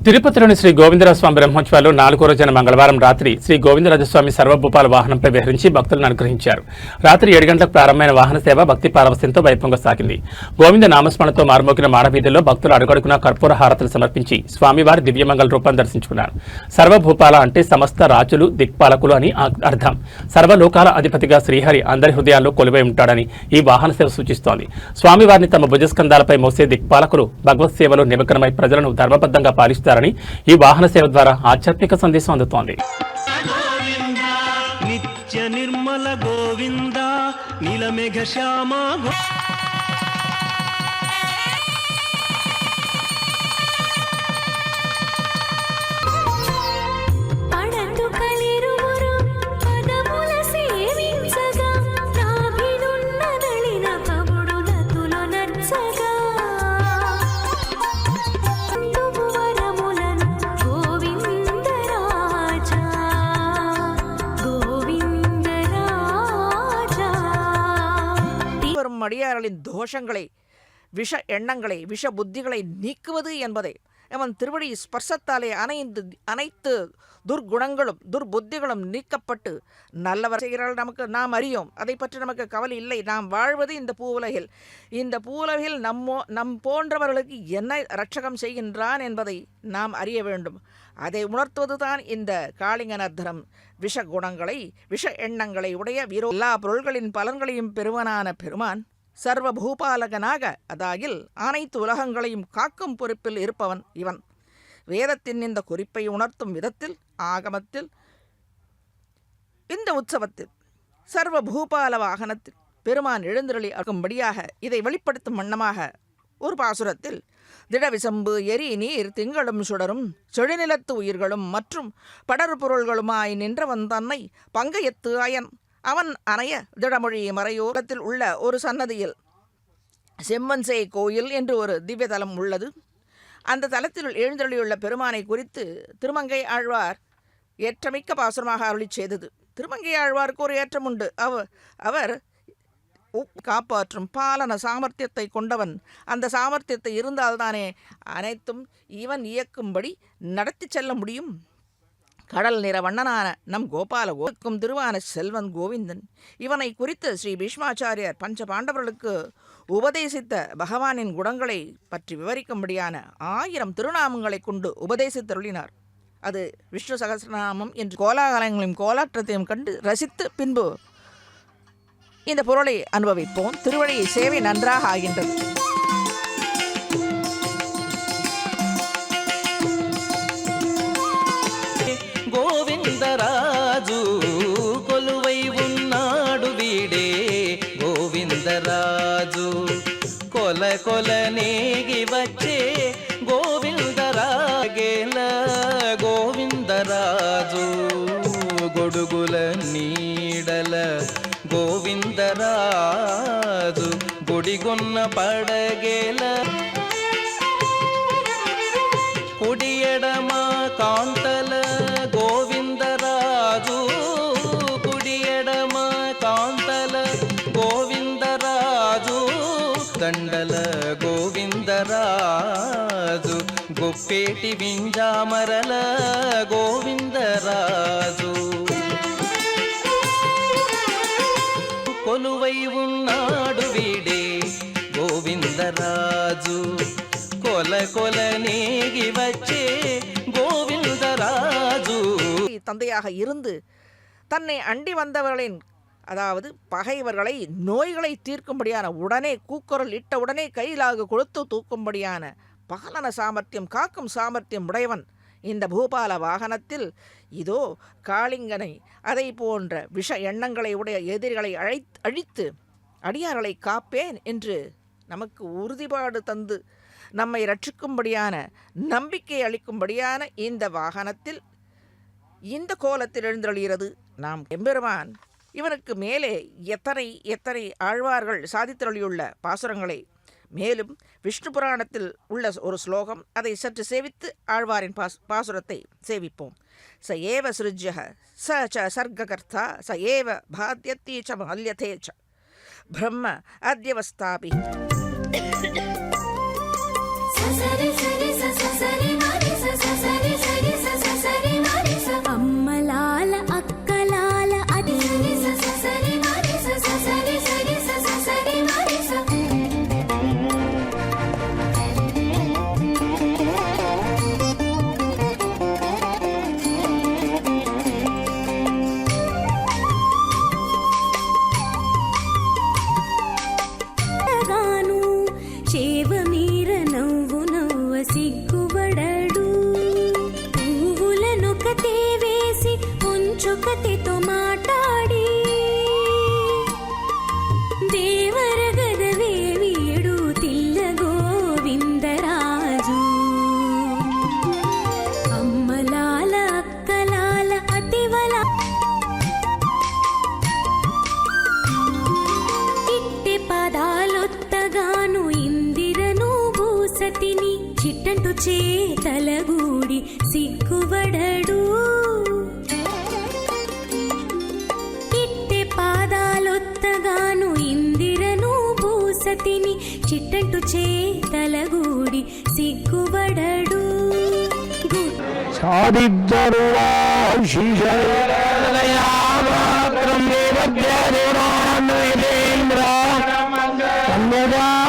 తిరుపతిలోని శ్రీ గోవిందరాజస్వామి బ్రహ్మోత్సవాల్లో 4వ రోజైన మంగళవారం రాత్రి శ్రీ గోవిందరాజస్వామి సర్వభూపాల వాహనంపై విహరించి భక్తులను అనుగ్రహించారు. రాత్రి 7 గంటలకు ప్రారంభమైన వాహన సేవ భక్తి పారవస్యంతో వైభవంగా సాగింది. గోవింద నామస్మరణతో మారుమోగిన మాడవీధుల్లో భక్తులు అడుగడుగునా కర్పూర హారతులు సమర్పించి స్వామివారి దివ్యమంగళ రూపాన్ని దర్శించుకున్నారు. సర్వభూపాల అంటే సమస్త రాజులు దిక్పాలకులు అని అర్థం. సర్వలోకాల అధిపతిగా శ్రీహరి అందరి హృదయాల్లో కొలువై ఉంటాడని ఈ వాహన సేవ సూచిస్తోంది. స్వామివారిని తమ భుజస్కంధాలపై మోసే దిక్పాలకులు భగవత్ సేవలో నిమగ్నమై ప్రజలను ధర్మబద్ధంగా పాలిస్తారు. ఈ వాహన సేవ ద్వారా ఆధ్యాత్మిక సందేశం అందుతోంది. నిత్య నిర్మల గోవింద నీలమేఘ శ్యామ அடியார்களின் தோஷங்களை, விஷ எண்ணங்களை, விஷ புத்திகளை நீக்குவது என்பதை அவன் திருவடி ஸ்பர்சத்தாலே அனைத்து துர்குணங்களும் துர்புத்திகளும் நீக்கப்பட்டு நல்லவர் செய்கிறார்கள். நாம் அறியோம், அதை பற்றி நமக்கு கவலை இல்லை. நாம் வாழ்வது இந்த பூவுலகில். இந்த பூவுலகில் நம் போன்றவர்களுக்கு என்ன ரட்சகம் செய்கின்றான் என்பதை நாம் அறிய வேண்டும். அதை உணர்த்துவதுதான் இந்த காளிங்கநத்தரம். விஷ குணங்களை, விஷ எண்ணங்களை உடைய எல்லா பொருள்களின் பலன்களையும் பெறுவனான பெருமான் சர்வபூபாலகனாக அதாகில் அனைத்து உலகங்களையும் காக்கும் பொறுப்பில் இருப்பவன் இவன். வேதத்தின் இந்த குறிப்பை உணர்த்தும் விதத்தில் ஆகமத்தில் இந்த உற்சவத்தில் சர்வபூபால வாகனத்தில் பெருமான் எழுந்தருளி இருக்கும்படியாக இதை வெளிப்படுத்தும் வண்ணமாக ஒரு பாசுரத்தில் திடவிசம்பு எரி நீர் திங்களும் சுடரும் செழுநிலத்து உயிர்களும் மற்றும் படர் பொருள்களுமாய் நின்றவன் தன்னை பங்கையத்து அயன் அவன் அணைய திடமொழி மறையோரத்தில் உள்ள ஒரு சன்னதியில் செம்மன்சே கோயில் என்று ஒரு திவ்ய தலம் உள்ளது. அந்த தலத்தில் எழுந்தருளியுள்ள பெருமானை குறித்து திருமங்கை ஆழ்வார் ஏற்றமிக்க பாசுரமாக அருளி செய்தது. திருமங்கை ஆழ்வாருக்கு ஒரு ஏற்றம் உண்டு. அவர் காப்பாற்றும் பாலன சாமர்த்தியத்தை கொண்டவன். அந்த சாமர்த்தியத்தை இருந்தால்தானே அனைத்தும் இவன் இயக்கும்படி நடத்தி செல்ல முடியும். கடல் நிற வண்ணனான நம் கோபால கோக்கும் திருவான செல்வன் கோவிந்தன். இவனை குறித்து ஸ்ரீ பீஷ்மாச்சாரியர் பஞ்ச பாண்டவர்களுக்கு உபதேசித்த பகவானின் குணங்களை பற்றி விவரிக்கும்படியான 1000 திருநாமங்களை கொண்டு உபதேசித்தருளினார். அது விஷ்ணு சகஸ்ரநாமம் என்று கோலாகலங்களையும் கோலாற்றத்தையும் கண்டு ரசித்து பின்பு இந்த பொருளை அனுபவிப்போம். திருவடி சேவை நன்றாக ஆகின்றது. గోవిందరాజు కొలువై ఉన్నాడు వీడే గోవిందరాజు కొల కొల నేగి వచ్చే గోవిందరాగేల గోవిందరాజు గొడుగుల నీడల గోవిందరాజు గుడిగొన్న పడగేల కుడియడమ కాంతల గోవిందరాజు కుడియడమ కాంతల గోవిందరాజు దండల గోవిందరాజు గొప్పేటి వింజామరల గోవిందరాజు కొలువై ఉన్నాడు వీడే గోవిందరాజు కొల కొల నేగి వచ్చే கோவிந்தராஜு. தந்தையாக இருந்து தன்னை அண்டி வந்தவர்களின் அதாவது பகைவர்களை நோய்களை தீர்க்கும்படியான உடனே கூக்குரல் இட்ட உடனே கையிலாக கொடுத்து தூக்கும்படியான பாலன சாமர்த்தியம் காக்கும் சாமர்த்தியம் உடையவன் இந்த பூபால வாகனத்தில். இதோ காளிங்கனை அதை போன்ற விஷ எண்ணங்களை உடைய எதிரிகளை அழித்து அடியார்களை காப்பேன் என்று நமக்கு உறுதிப்பாடு தந்து நம்மை ரட்சிக்கும்படியான நம்பிக்கை அளிக்கும்படியான இந்த வாகனத்தில் இந்த கோலத்தில் எழுந்தருளுகிறது நாம் எம்பெருமான். இவனுக்கு மேலே எத்தனை எத்தனை ஆழ்வார்கள் சாதித்தருளியுள்ள பாசுரங்களை மேலும் விஷ்ணு புராணத்தில் உள்ள ஒரு ஸ்லோகம், அதை சற்று சேவித்து ஆழ்வாரின் பாசுரத்தை சேவிப்போம். ச ஏவ சிருஜ்யः ச ச சர்க்ககர்த்தா ச ஏவ பாத்யத்தி ச மல்யதே ச பிரம்ம அத்யவஸ்தாபி. சரி சரி சரி சரி తలగూడి సిగ్గువడడు ఇట్టె పాదాలొత్తగాను ఇందిరను భూసతిని చిట్టంటు చేతలగూడి సిగ్గువడడు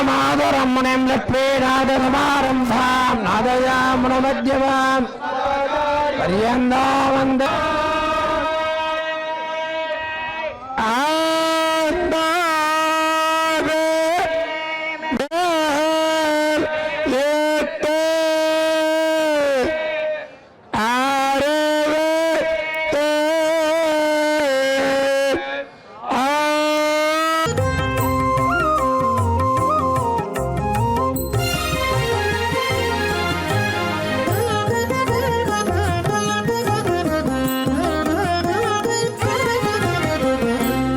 మాధురమ్మణం లక్ష్మీనాథసమారంభాం నాదయామున మధ్యమాం పర్యందావంద